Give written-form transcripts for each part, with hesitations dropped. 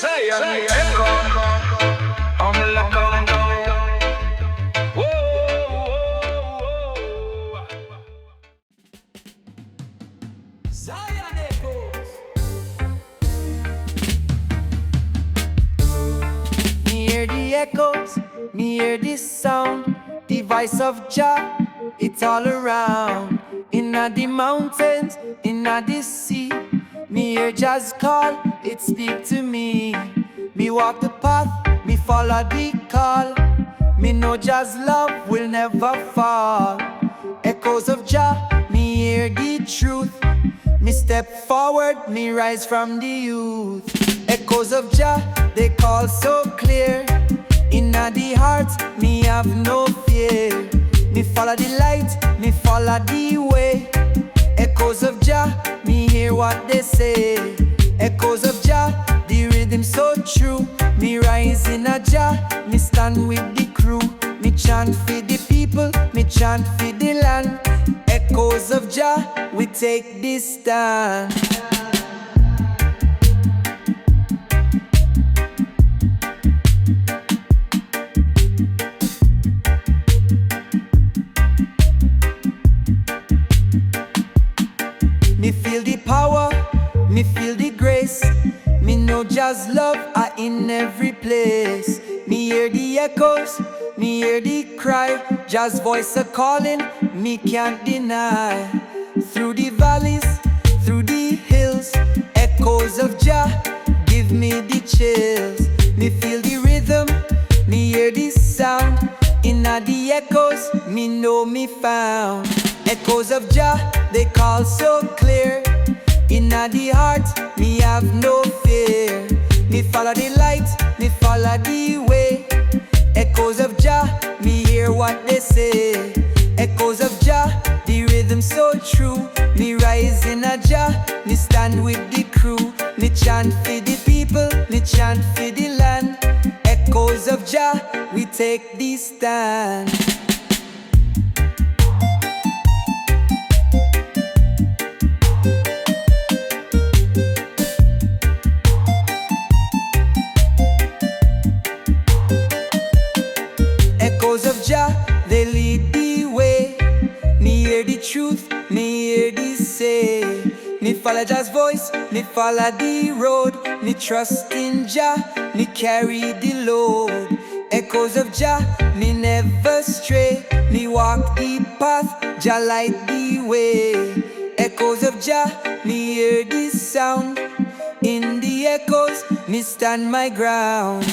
Say echo on the lookout. Zion echoes. Me hear the echoes, me hear this sound, the voice of Jah, it's all around. Inna the mountains, inna the sea, me hear Jah's call, it speak to me. Me walk the path, me follow the call. Me know Jah's love will never fall. Echoes of Jah, me hear the truth. Me step forward, me rise from the youth. Echoes of Jah, they call so clear. Inna the heart, me have no fear. Me follow the light, me follow the way. Echoes of Jah, me hear what they say. Echoes of Jah, the rhythm so true. Me rise in a Jah, me stand with the crew. Me chant for the people, me chant for the land. Echoes of Jah, we take this stand. Me feel the power, me feel the grace. Me know Jah's love are in every place. Me hear the echoes, me hear the cry. Jah's voice a calling, me can't deny. Through the valleys, through the hills, echoes of Jah give me the chills. Me feel the rhythm, me hear the sound. Inna the echoes, me know me found. Echoes of Jah, they call so clear. Inna the heart, me have no fear. Me follow the light, me follow the way. Echoes of Jah, me hear what they say. Echoes of Jah, the rhythm so true. Me rise in a Jah, me stand with the crew. Me chant for the people, me chant for the land. Echoes of Jah, we take this stand. Echoes of Jah, they lead the way. Me hear the truth, me hear the say. Me follow Jah's voice, me follow the road. Me trust in Jah, me carry the load. Echoes of Jah, me never stray. Me walk the path, Jah light the way. Echoes of Jah, me hear the sound. In the echoes, me stand my ground.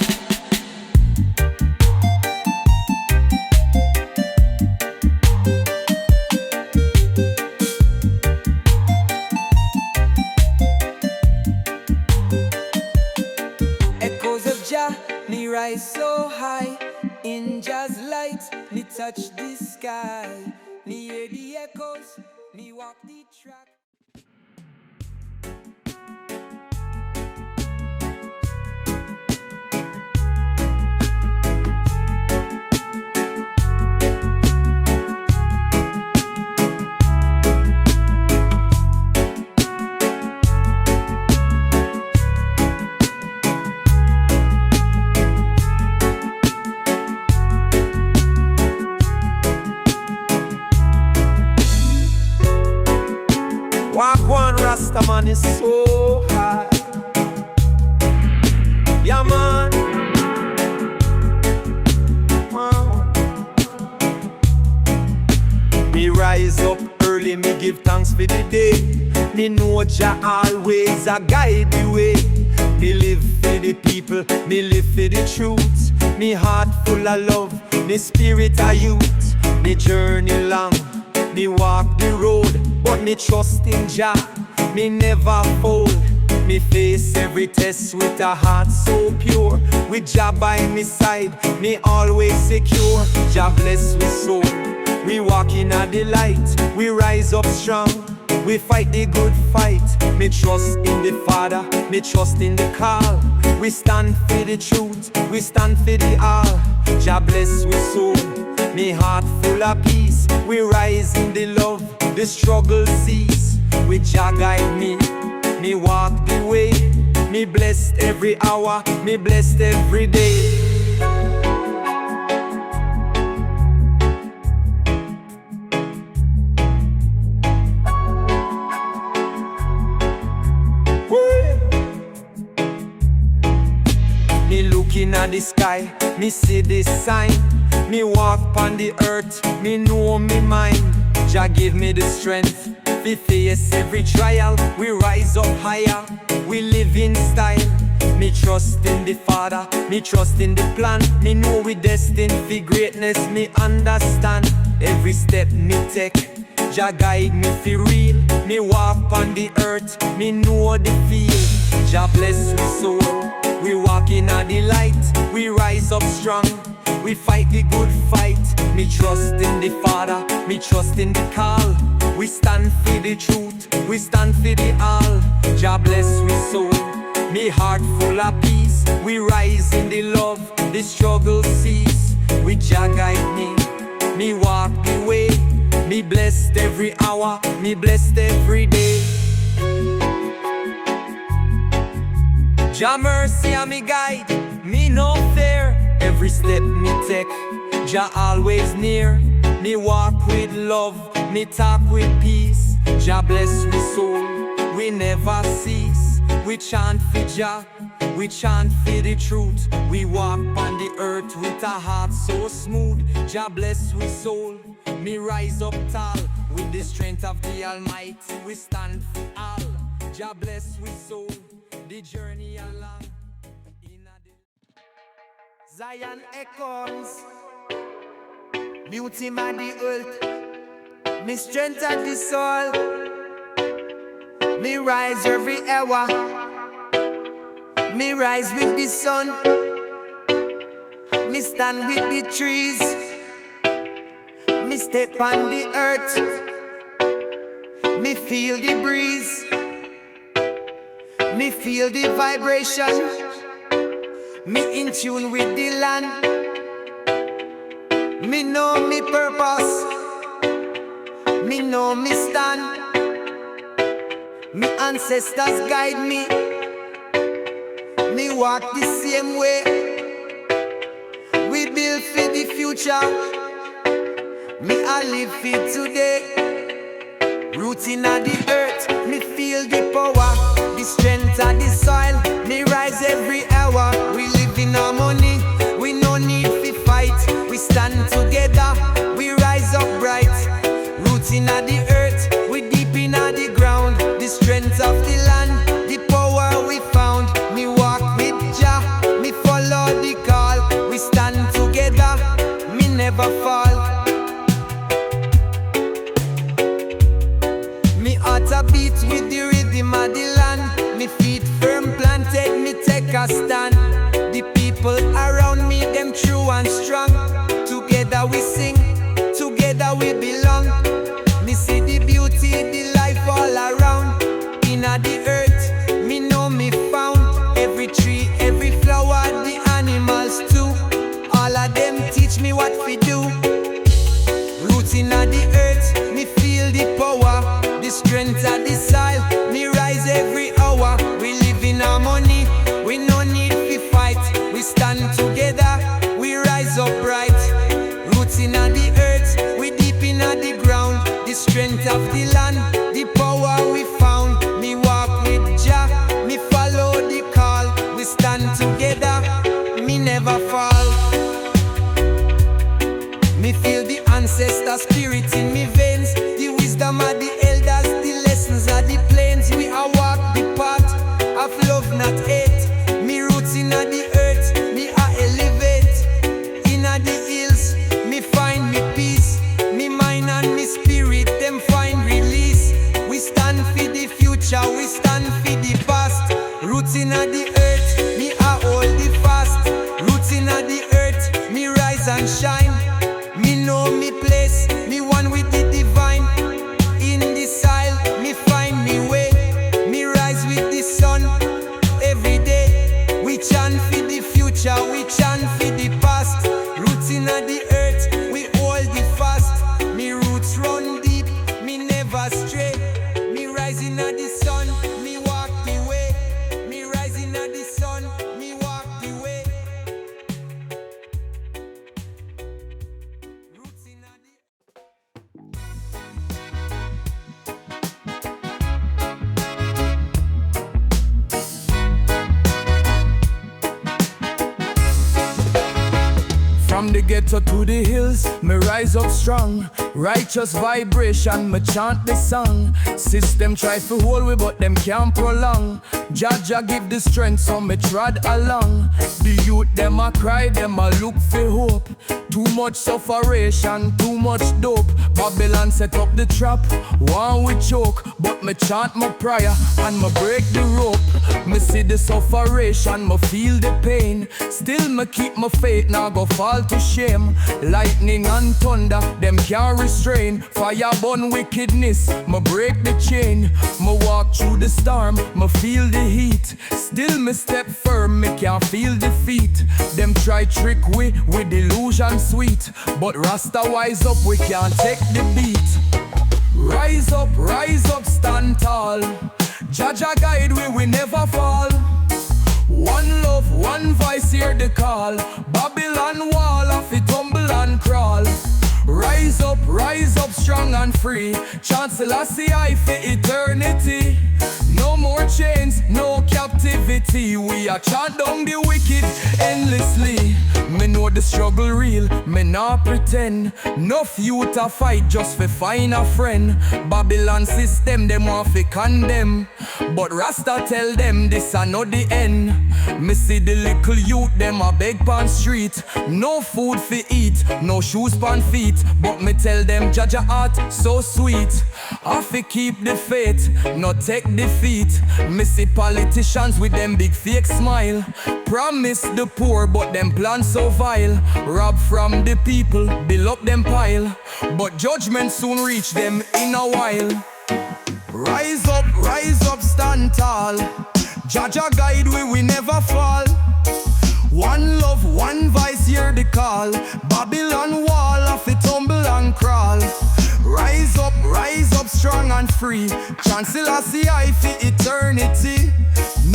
Me rise so high, in Jah's light, me touch the sky. Me hear the echoes, me walk the track. Walk one Rasta man is so high. Yeah man. Wow. Me rise up early, me give thanks for the day. Me know Jah always a guide the way. Me live for the people, me live for the truth. Me heart full of love, me spirit a youth. Me journey long, me walk the road, but me trust in Jah, me never fold. Me face every test with a heart so pure. With Jah by me side, me always secure. Jah bless Wi Soul, we walk in a the light. We rise up strong, we fight the good fight. Me trust in the Father, me trust in the call. We stand for the truth, we stand for the all. Jah bless Wi Soul, me heart full of peace. We rise in the love, the struggle cease. With Jah guide me walk the way. Me blessed every hour, me blessed every day. Me looking at the sky, me see this sign. Me walk on the earth, me know me mind. Jah give me the strength, we face every trial. We rise up higher, we live in style. Me trust in the Father, me trust in the plan. Me know we destined for greatness, me understand. Every step me take, Jah guide me for real. Me walk on the earth, me know the feel. Jah bless we soul, we walk in the light. We rise up strong, we fight the good fight. Me trust in the Father, me trust in the call. We stand for the truth, we stand for the all. Jah bless we soul, me heart full of peace. We rise in the love, the struggle cease. With Jah guide me walk the way. Me blessed every hour, me blessed every day. Jah mercy and me guide, me no fear. Every step me take, Jah always near. Me walk with love, me talk with peace. Jah bless we soul, we never cease. We chant for Jah, we chant for the truth. We walk on the earth with a heart so smooth. Jah bless we soul, me rise up tall. With the strength of the Almighty, we stand for all. Jah bless we soul, the journey along. Zion echoes, beauty man the earth, me strength at the soul. Me rise every hour, me rise with the sun. Me stand with the trees, me step on the earth. Me feel the breeze, me feel the vibration. Me in tune with the land. Me know me purpose, me know me stand. Me ancestors guide me, me walk the same way. We build for the future, me I live for today. Rooting at the earth, me feel the power, the strength of the soil. Me rise every hour, we live in harmony. We no need to fight, we stand together. We rise up bright, rooting at the earth, we deep in the ground. The strength of the land, the power we found. Me walk with Jah, me follow the call. We stand together, me never fall. Me heart a beat with the rhythm of the land. Me feet firm planted, me take a stand. The people around me, them true and strong. Together we sing, together we belong. Me see the beauty, the life all around. Inna the earth, me know me found. Every tree, every flower, the animals too. All of them teach me what we do. Roots inna the earth, me feel the power, the strength of the soil. Me rise every hour, we live in harmony. We no need to fight, we stand together. We rise up bright. Roots inna the earth, we deep inna the ground. The strength of the land, the power we found. Me walk with Jah, me follow the call. We stand together, me never fall. Me feel the ancestor spirit in me veins. The wisdom of the elders, the lessons of the plains. We are walk the path of love, not hate. Me roots inna the earth, me are elevate. Inna the hills, me find me peace. Me mind and me spirit, them find release. We stand for the future, we stand for the past. Roots inna the earth, me are hold the fast. Roots inna the earth, me rise and shine. Me know me place, me one with the divine. In the soil, me find me way. Me rise with the sun every day. We chant for the future, we chant for the past. Roots inna the earth, we hold the fast. Me roots run deep, me never stray. Me rise inna the sun, me walk the way. Me rise From the ghetto to the hills, me rise up strong. Righteous vibration, me chant the song. System try to hold we, but them can't prolong. Jah give the strength, so me trod along. The youth them a cry, them a look for hope. Too much sufferation, too much dope. Babylon set up the trap, one we choke. But me chant my prayer and me break the rope. Me see the sufferation, me feel the pain. Still me keep my faith, now go fall to shame. Lightning and thunder, them can't restrain. Fire burn wickedness, me break the chain. Me walk through the storm, me feel the heat. Still me step firm, me can't feel defeat. Them try trick we with illusion sweet, but Rasta wise up, we can't take the beat. Rise up, stand tall. Jah guide we never fall. One love, one voice, hear the call. Babylon wall, off it tumble and crawl. Rise up, strong and free. Chant Selassie I for eternity. No more chains, no captivity. We are chant down the wicked endlessly. Me know the struggle real, me not pretend. Enough youth a fight just for find a friend. Babylon system, them want fi condemn. But Rasta tell them this a not the end. Me see the little youth, them a beg pan street. No food fi eat, no shoes pan feet. But me tell them Jah heart so sweet. I fi keep the faith, not take defeat. Me see politicians with them big fake smile. Promise the poor, but them plan so vile. Rob from the people, build up them pile. But judgment soon reach them in a while. Rise up, stand tall. Jah guide we never fall. One love, one voice, hear the call. Babylon wall, off it tumble and crawl. Rise up, strong and free. Chant Selassie I for eternity.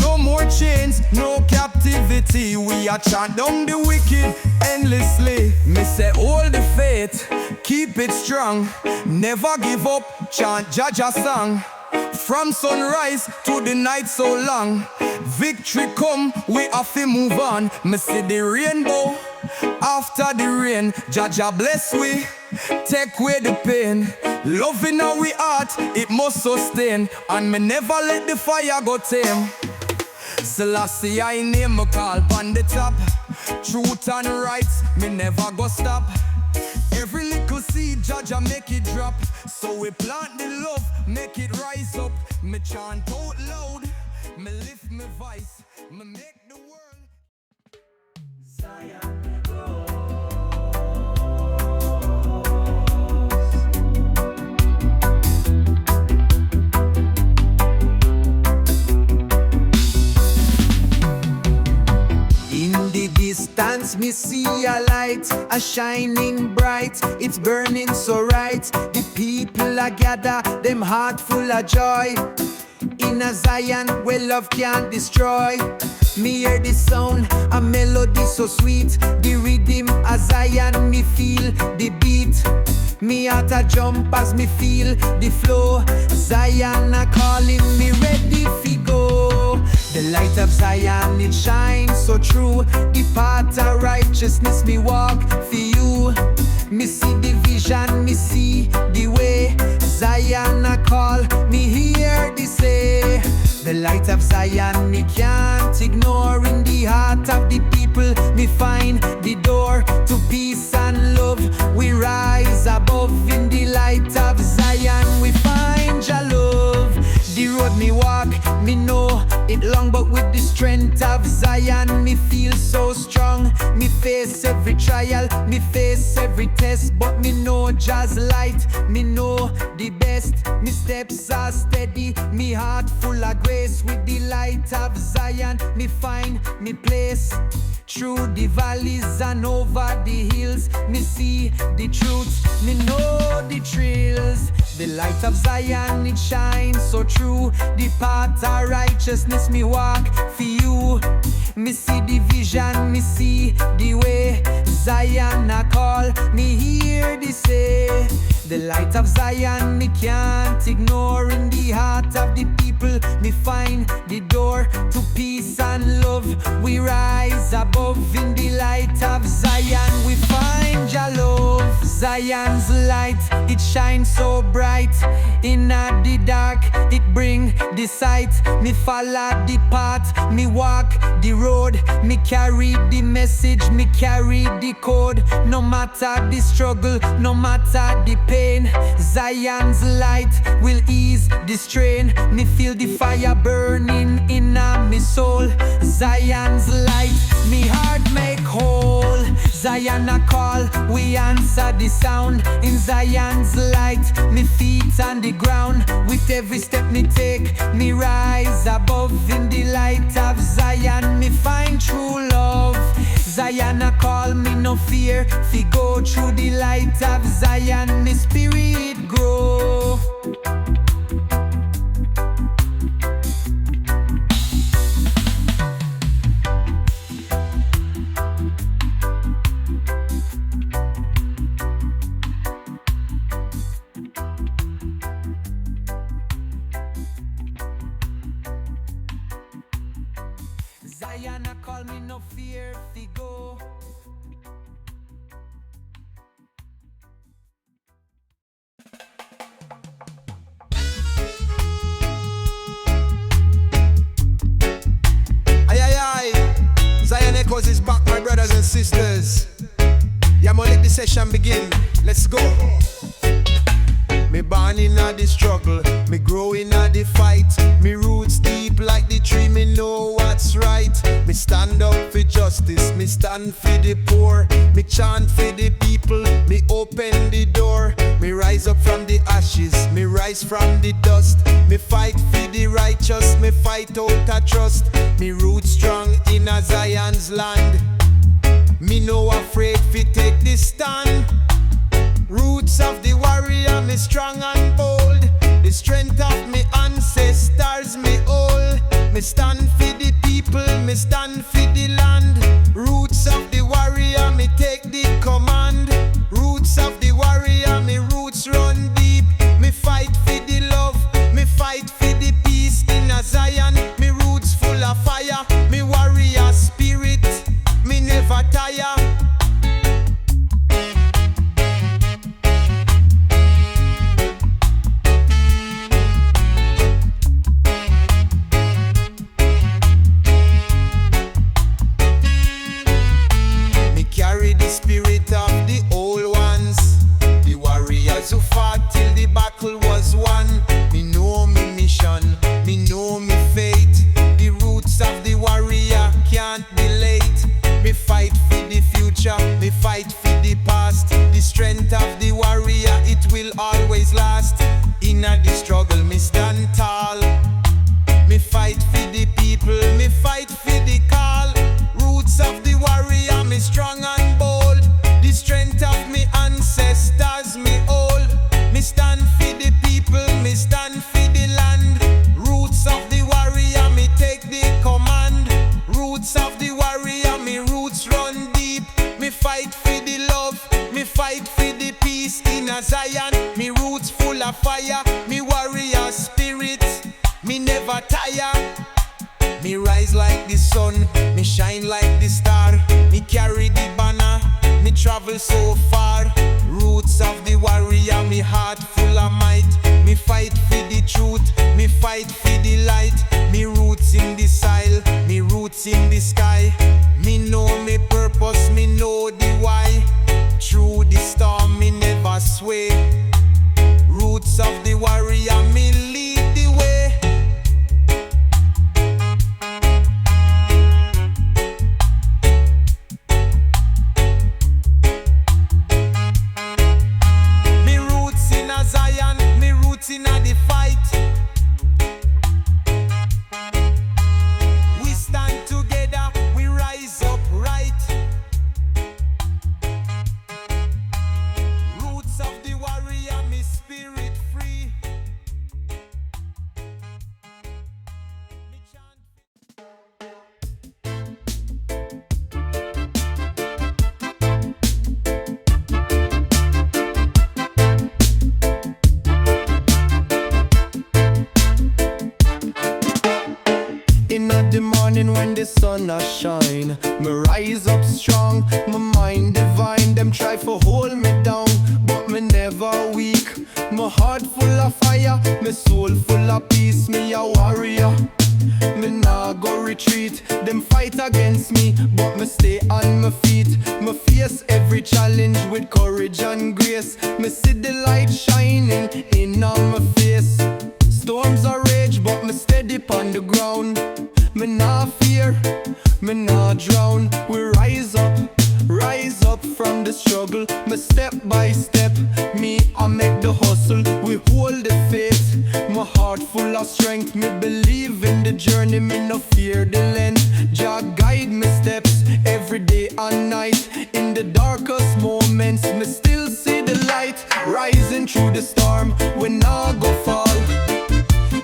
No more chains, no captivity. We are chant down the wicked endlessly. Me say hold the faith, keep it strong. Never give up, chant Jah song. From sunrise to the night so long. Victory come, we have to move on. Me see the rainbow after the rain. Jah bless we, take away the pain. Love in our heart, it must sustain. And me never let the fire go tame. Selassie I name me call on the top. Truth and rights, me never go stop. Every little seed, Jah make it drop. So we plant the love, make it rise up. Me chant out loud, me lift my voice, me make the world Zion distance, me see a light, a shining bright. It's burning so right. The people are gather, them heart full of joy. In a Zion where love can't destroy. Me hear the sound, a melody so sweet. The rhythm a Zion, me feel the beat. Me heart a jump as me feel the flow. Zion a calling me ready fi go. The light of Zion, it shines so true. The path of righteousness me walk for you. Me see the vision, me see the way. Zion a call, me hear the say. The light of Zion me can't ignore. In the heart of the people me find the door to peace and love. We rise above. In the light of Zion we find Jah love. The road me walk, me know it long, but with the strength of Zion me feel so strong. Me face every trial, me face every test, but me know Jah's light, me know the best. Me steps are steady, me heart full of grace. With the light of Zion me find me place. Through the valleys and over the hills, me see the truth, me know the thrills. The light of Zion, it shines so true. The path of righteousness me walk for you. Me see the vision, me see the way. Zion a call, me hear the say. The light of Zion me can't ignore. In the heart of the people me find the door to peace and love. love. We rise above in the light of Zion. We find Jah love. Zion's light, it shines so bright. In the dark, it bring the sight. Me follow the path, me walk the road. Me carry the message, me carry the code. No matter the struggle, no matter the pain, Zion's light will ease the strain. Me feel the fire burning in me soul. Zion's light, me heart make whole. Zion a call, we answer the sound. In Zion's light, me feet on the ground. With every step me take, me rise above. In the light of Zion, me find true love. Zion a call, me no fear. Fi go through the light of Zion, me spirit grow. Zion a call, me no fear. Fi go. Zion Echoes is back, my brothers and sisters. Yeah, man, let the session begin. Let's go. Me born in a the struggle, me grow in a the fight. Me roots deep like the tree, me know what's right. Me stand up for justice, me stand for the poor. Me chant for the people, me open the door. Me rise up from the ashes, me rise from the dust. Me fight for the righteous, me fight out of trust. Me roots strong in a Zion's land. Me no afraid fi take this stand. Roots of the warrior, me strong and bold. The strength of me ancestors, me all. Me stand for the people, me stand for the land. Roots of the warrior, me take the command. Roots of the warrior, me roots run deep. Me fight for the love, me fight for the peace in a Zion. Me roots full of fire, me warrior spirit, me never tire. Who fought till the battle was won. Me know me mission, me know me fate. The roots of the warrior can't be late. Me fight for the future, me fight for the past. The strength of the warrior, it will always last. In the struggle, me stand tall. Me fight for the people, me fight for the call. Roots of the warrior, me strong and bold. The strength of me ancestors, me old. Me stand for the people, me stand for the land. Roots of the warrior, me take the command. Roots of the warrior, me roots run deep. Me fight for the love, me fight for the peace in a Zion. Me roots full of fire, me warrior spirit, me never tire. Me rise like the sun, me shine like the star. Me carry the banner, me travel so far. Roots of the warrior, me heart full of might. Me fight for the truth, me fight for the light. Me roots in the soil, me roots in the sky. Me know me purpose, me know the why. Through the storm, me never sway. Roots of the warrior, me lead the way. Zion, me roots in the fight. We the sun a shine. Me rise up strong, my mind divine. Them try for hold me down, but me never weak. My heart full of fire, my soul full of peace. Me a warrior, me nah go retreat. Them fight against me, but me stay on my feet. Me face every challenge with courage and grace. Me see the light shining in on my face. Storms are rage, but me steady on the ground. Me nah fear, me nah drown. We rise up from the struggle. Me step by step, me I make the hustle. We hold the faith, my heart full of strength. Me believe in the journey, me no fear the length. Jah guide me steps every day and night. In the darkest moments, me still see the light. Rising through the storm, we nah go fall.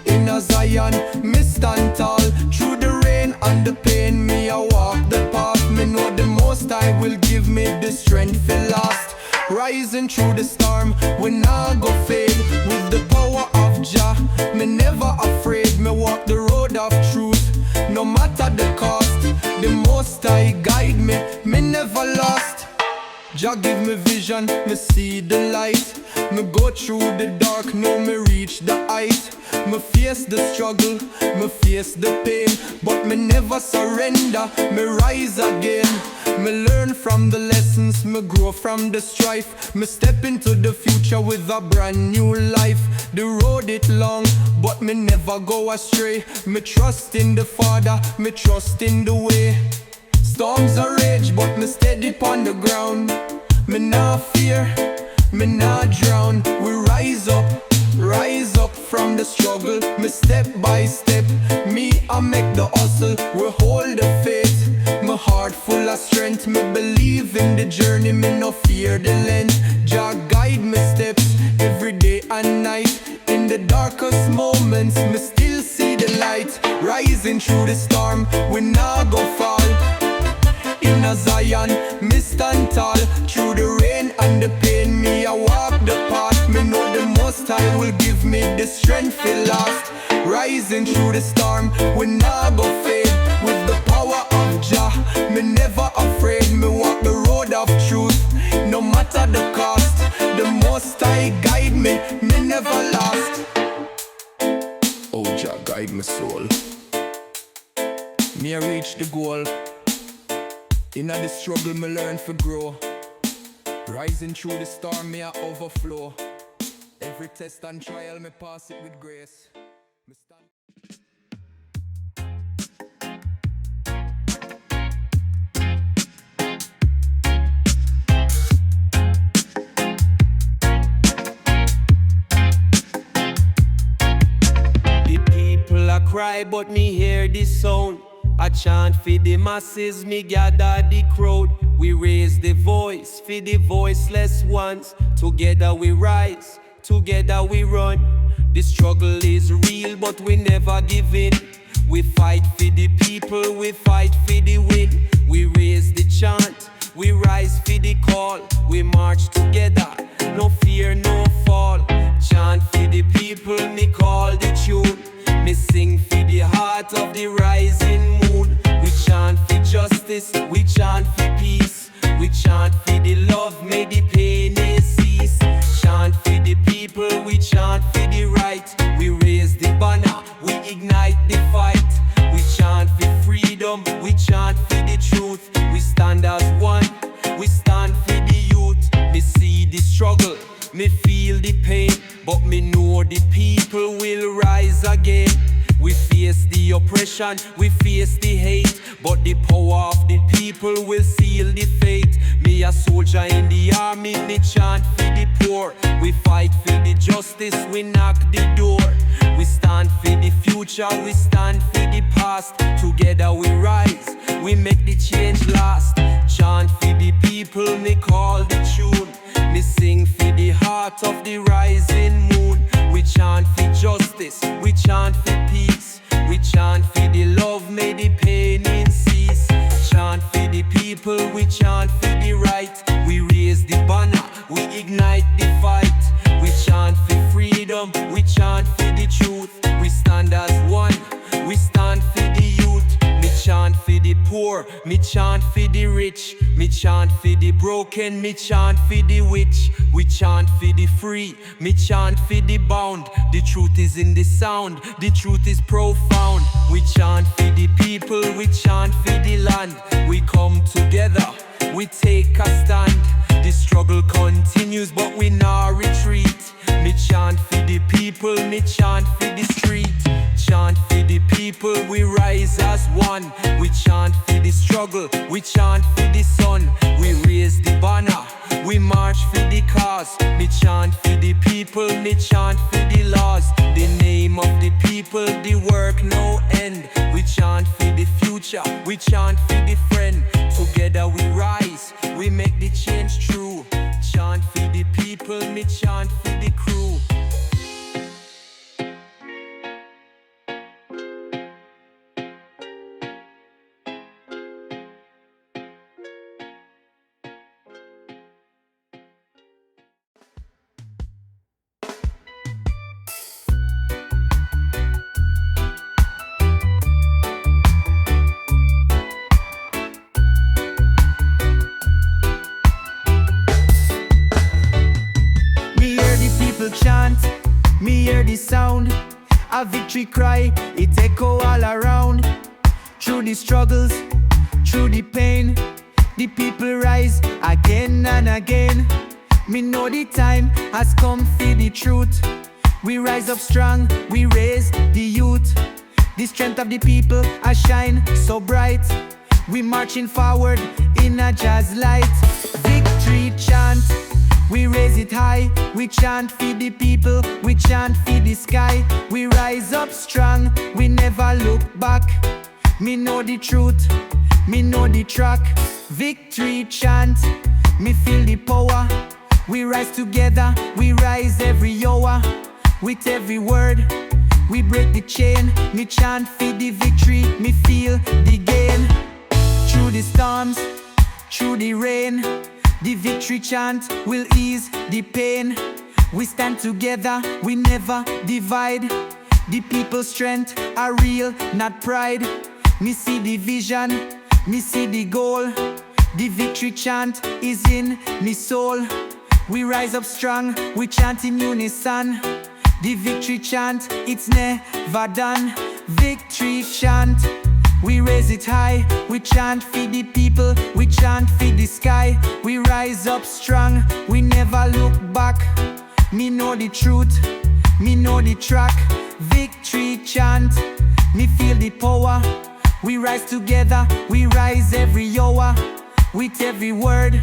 In a Zion, me stand tall. Through the rain and the pain, me I walk the path. Me know the Most High will give me the strength to last. Rising through the storm, we nah go fade. With the power of Jah, me never afraid. Me walk the road of truth, no matter the cost. The Most High guide me, me never lost. Jah give me vision, me see the light. Me go through the dark, now me reach the height. Me face the struggle, me face the pain, but me never surrender, me rise again. Me learn from the lessons, me grow from the strife. Me step into the future with a brand new life. The road it long, but me never go astray. Me trust in the Father, me trust in the way. Storms are rage, but me steady on the ground. Me nah fear, me nah drown. We rise up from the struggle. Me step by step, me I make the hustle. We hold the faith, my heart full of strength. Me believe in the journey, me no fear the length. Jah guide me steps every day and night. In the darkest moments, me still see the light. Rising through the storm, we nah go fall. In a Zion, me stand tall. Through the rain and the pain, me I walk the path. Me know the Most High will give me the strength to last. Rising through the storm, we nah go fade. With the power of Jah, me never afraid. Me walk the road of truth, no matter the cost. The Most High guide me, me never lost. Oh Jah guide my soul, me I reach the goal. In the struggle, me learn to grow. Rising through the storm, me I overflow. Every test and trial, me pass it with grace. Me stand. The people a cry, but me hear this sound. I chant for the masses, me gather the crowd. We raise the voice for the voiceless ones. Together we rise, together we run. The struggle is real, but we never give in. We fight for the people, we fight for the win. We raise the chant, we rise for the call. We march together, no fear, no fall. Chant for the people, me call the tune. Me sing for the heart of the rising moon. We chant for justice, we chant for peace. We chant for the love, may the pain cease. Chant for the people, we chant for the right. We raise the banner, we ignite the fight. We chant for freedom, we chant for the truth. We stand as one, we stand for the youth. Me see the struggle, me feel the pain, but me know the people will rise again. We face the oppression, we face the hate, but the power of the people will seal the fate. Me a soldier in the army, me chant for the poor. We fight for the justice, we knock the door. We stand for the future, we stand for the past. Together we rise, we make the change last. Chant for the people, me call the tune. Me sing for the heart of the rising moon. We chant for justice, we chant for peace. We chant for the love, may the pain cease. Chant for the people, we chant for the right. We raise the banner, we ignite the fight. We chant for freedom, we chant for the truth. We stand as one, we stand for the youth. We chant for the poor, me chant for the rich. Me chant for the broken, me chant for the witch. We chant for the free, me chant for the bound. The truth is in the sound, the truth is profound. We chant for the people, we chant for the land. We come together, we take a stand. The struggle continues, but we not retreat. Me chant for the people, me chant for the street. Chant for the people, we rise as one. We chant for the struggle, we chant for the sun. We raise the banner, we march for the cause. Me chant for the people, me chant for the laws. The name of the people, the work no end. We chant for the future, we chant for the friend. Together we rise, we make the change true. Chant for the people, me chant for the crew. Chant, me hear the sound, a victory cry, it echo all around. Through the struggles, through the pain, the people rise again and again. Me know the time has come for the truth. We rise up strong, we raise the youth. The strength of the people I shine so bright. We marching forward in a jazz light. Victory chant, we raise it high, we chant for the people, we chant for the sky. We rise up strong, we never look back. Me know the truth, me know the track. Victory chant, me feel the power. We rise together, we rise every hour. With every word, we break the chain. Me chant for the victory, me feel the gain. Through the storms, through the rain, the victory chant will ease the pain. We stand together, we never divide. The people's strength are real, not pride. Me see the vision, me see the goal. The victory chant is in me soul. We rise up strong, we chant in unison. The victory chant, it's never done. Victory chant, we raise it high, we chant for the people, we chant for the sky. We rise up strong, we never look back. Me know the truth, me know the track. Victory chant, me feel the power. We rise together, we rise every hour. With every word,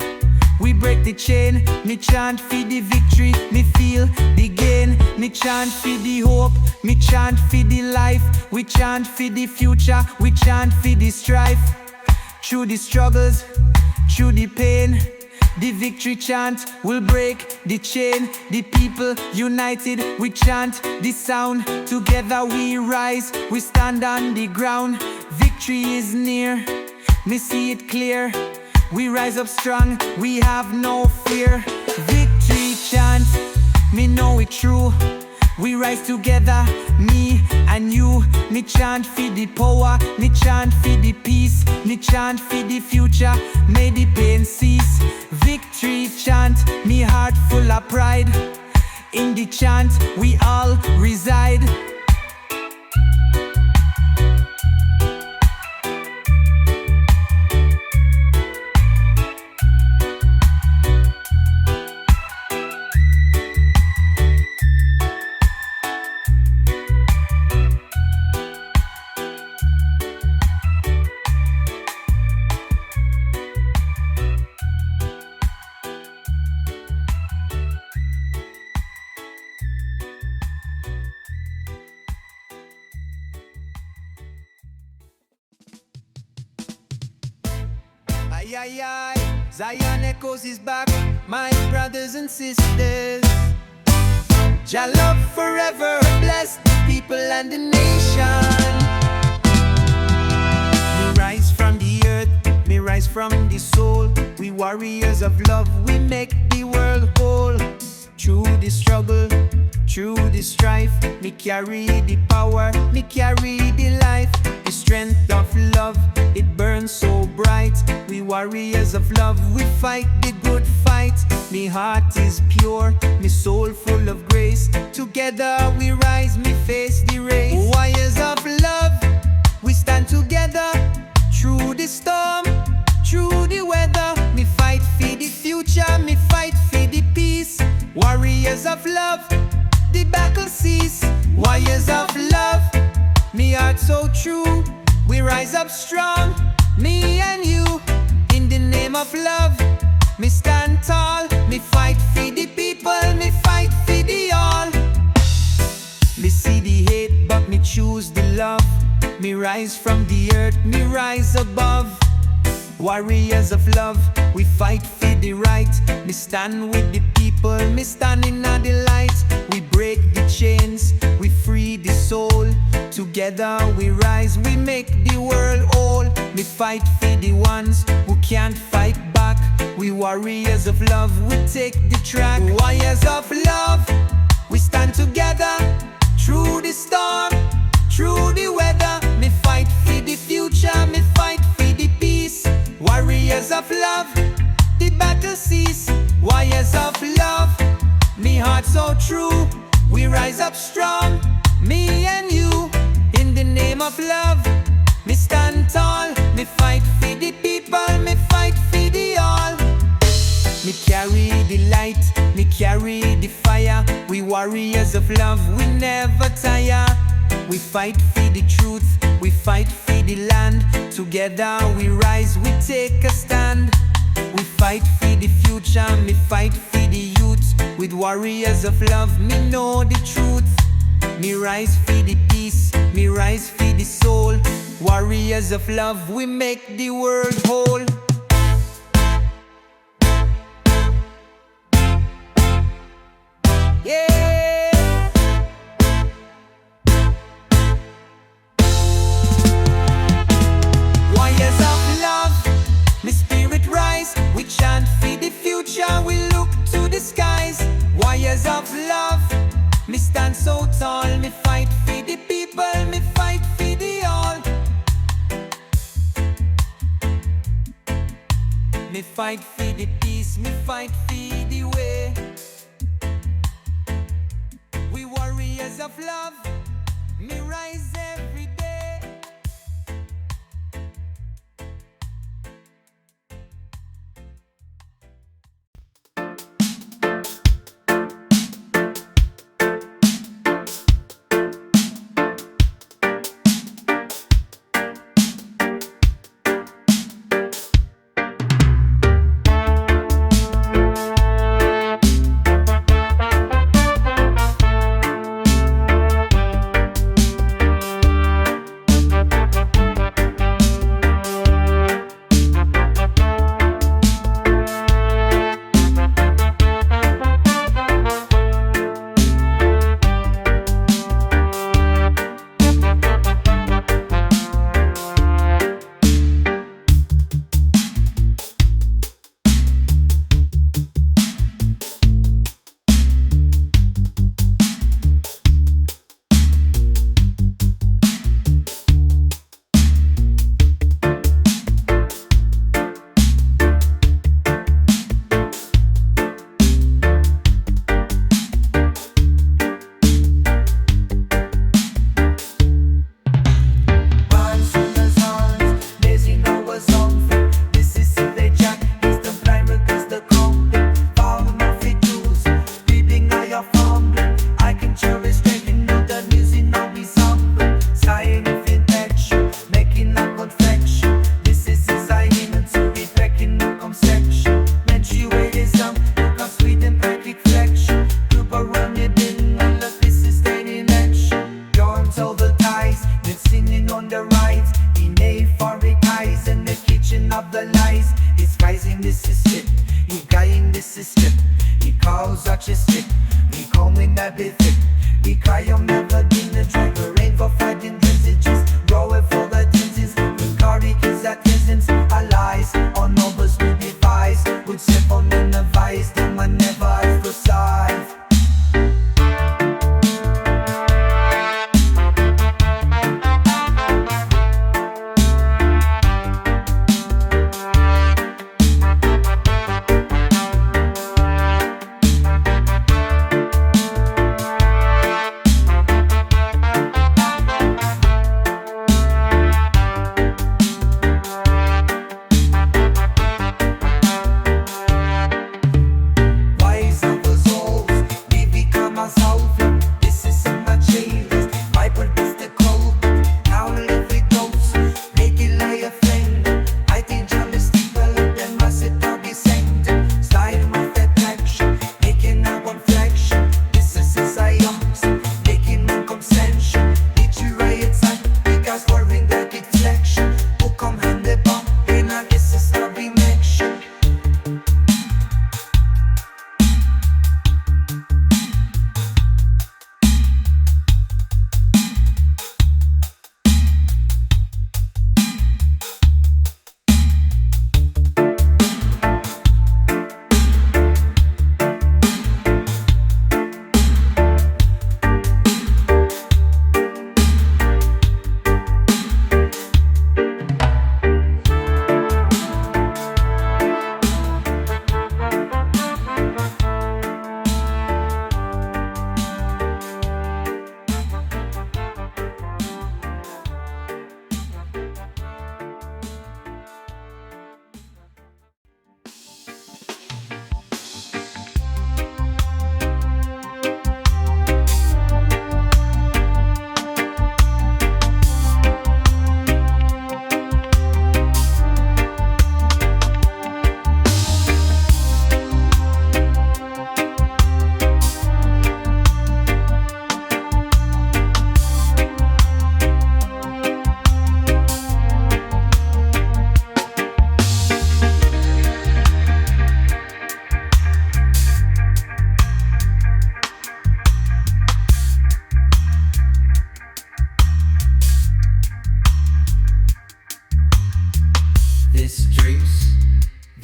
we break the chain. Me chant for the victory, me feel the gain. Me chant for the hope, me chant for the life. We chant for the future, we chant for the strife. Through the struggles, through the pain, the victory chant will break the chain. The people united, we chant the sound. Together we rise, we stand on the ground. Victory is near, me see it clear. We rise up strong, we have no fear. Victory chant, me know it true. We rise together, me and you. Me chant for the power, me chant for the peace. Me chant for the future, may the pain cease. Victory chant, me heart full of pride. In the chant, we all reside. Ay, ay, ay, Zion echoes is back, my brothers and sisters. Jah love forever, bless the people and the nation. Me rise from the earth, me rise from the soul. We warriors of love, we make the world whole. Through the struggle, through the strife, me carry the power, me carry the life. The strength of love, it burns so bright. We warriors of love, we fight the good fight. Me heart is pure, me soul full of grace. Together we rise, me face the race. Warriors of love, we stand together. Through the storm, through the weather, me fight for the future, me fight for the peace. Warriors of love, the battle cease. Warriors of love, me heart so true. We rise up strong, me and you. In the name of love, me stand tall. Me fight for the people, me fight for the all. Me see the hate, but me choose the love. Me rise from the earth, me rise above. Warriors of love, we fight for the right. Me stand with the people, me stand in the light. We break the chains, we free the soul. Together we rise, we make the world whole. Me fight for the ones who can't fight back. We warriors of love, we take the track. Warriors of love, we stand together. Through the storm, through the weather, me fight for the future, me fight for the peace. Warriors of love, the battle cease. Warriors of love, me heart so true. We rise up strong, me and you. In the name of love, me stand tall. Me fight for the people, me fight for the all. Me carry the light, me carry the fire. We warriors of love, we never tire. We fight for the truth, we fight for the land. Together we rise, we take a stand. We fight for the future, me fight for the youth. With warriors of love, me know the truth. Me rise for the peace, me rise for the soul. Warriors of love, we make the world whole. Yeah. Warriors of love, me spirit rise. We chant for the future, we look to the skies. Warriors of love, me stand so tall. Me fight for the people, me fight for the all. Me fight for the peace, me fight for the way. We warriors of love, me rise every day. Good step on in the vice, them I never exercise.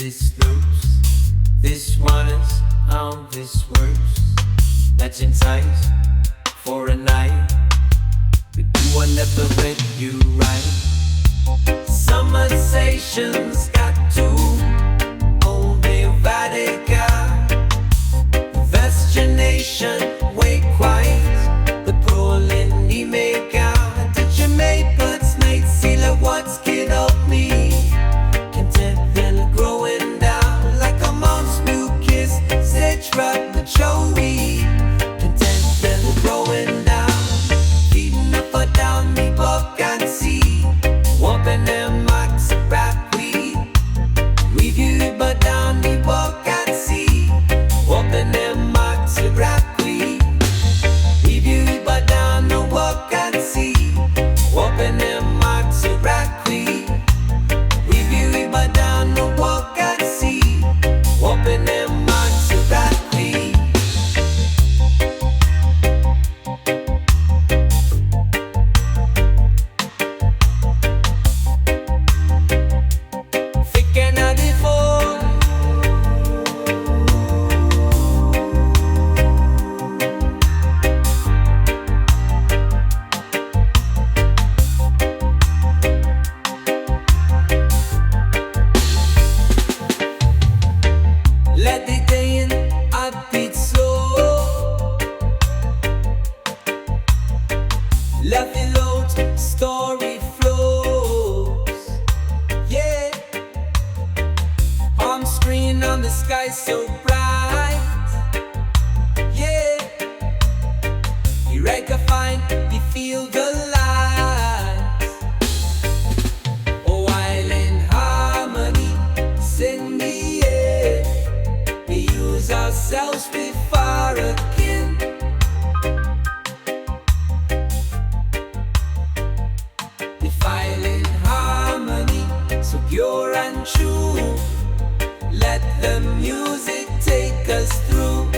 this loose. This one is on this works. That's entice for a night. But you will never read you right. Summer stations got to only Vatican. Destination, wait quiet. The prolin he make out. Did you make buds night seal what's kid of me? Content growing down like a mom's new kiss. Say trap the Joey. Content growing down. Feeding up or down me buck and see. Whooping them max rap weed. Review but down me buck and see. Whooping them max rap weed. Review but down no walk and see. Whooping them max rap weed. Review but down no walk and see. Whooping them max rap weed. Thinking of the phone. Let the day in a beat slow. Left it load, story flows. Yeah. On screen on the sky so bright. Yeah. You right to find, you feel the light. Oh, while in harmony, sing the air. We use ourselves before a kin. We file in harmony, so pure and true. Let the music take us through.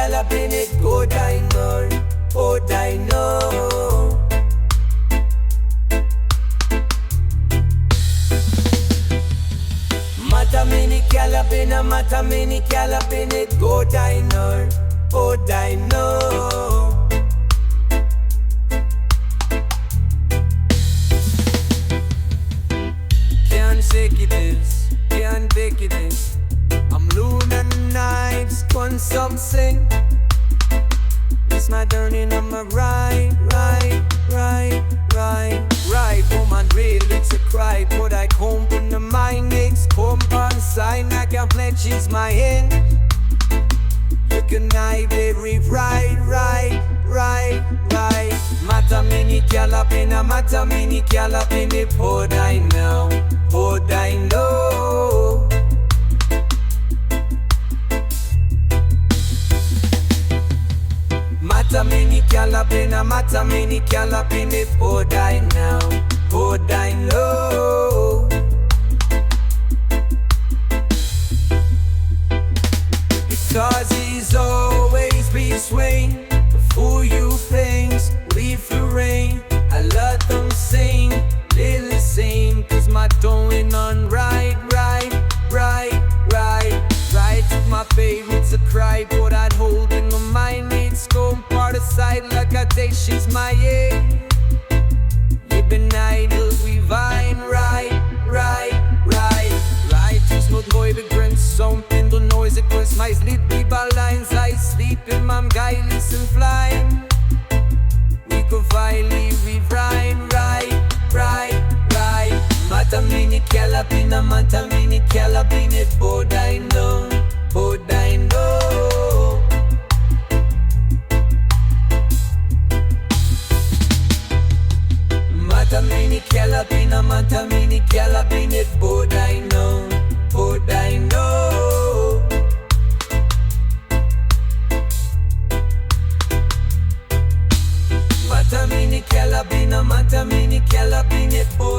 calabini, go diner, oh dino. Matamini calabini, go diner, oh dino. Can't shake it is, can't take it is. I'm lunar nights, something. It's my turning on my right. Woman, real, it's a cry, but I come from the mind, it's compound sign. I can pledge she's my end. You can I very right. Matamini calapina, hold I know. Matamini calapina, hold I know. Because he's always be swaying, fool you things, leave the rain. I let them sing, little sing, cause my doing on right. Took my favorites a cry, but I'd hold in my mind, it's going part aside like a day she's my aid. You've been idle, we vine, right. Just not boy the grand something, the noise across my sleep, people lines, I sleep in my guy, listen flying. We could finally rewrite, right. Matamini calabina, both I know. Matamini calabina, both I know. Matamini calabina, both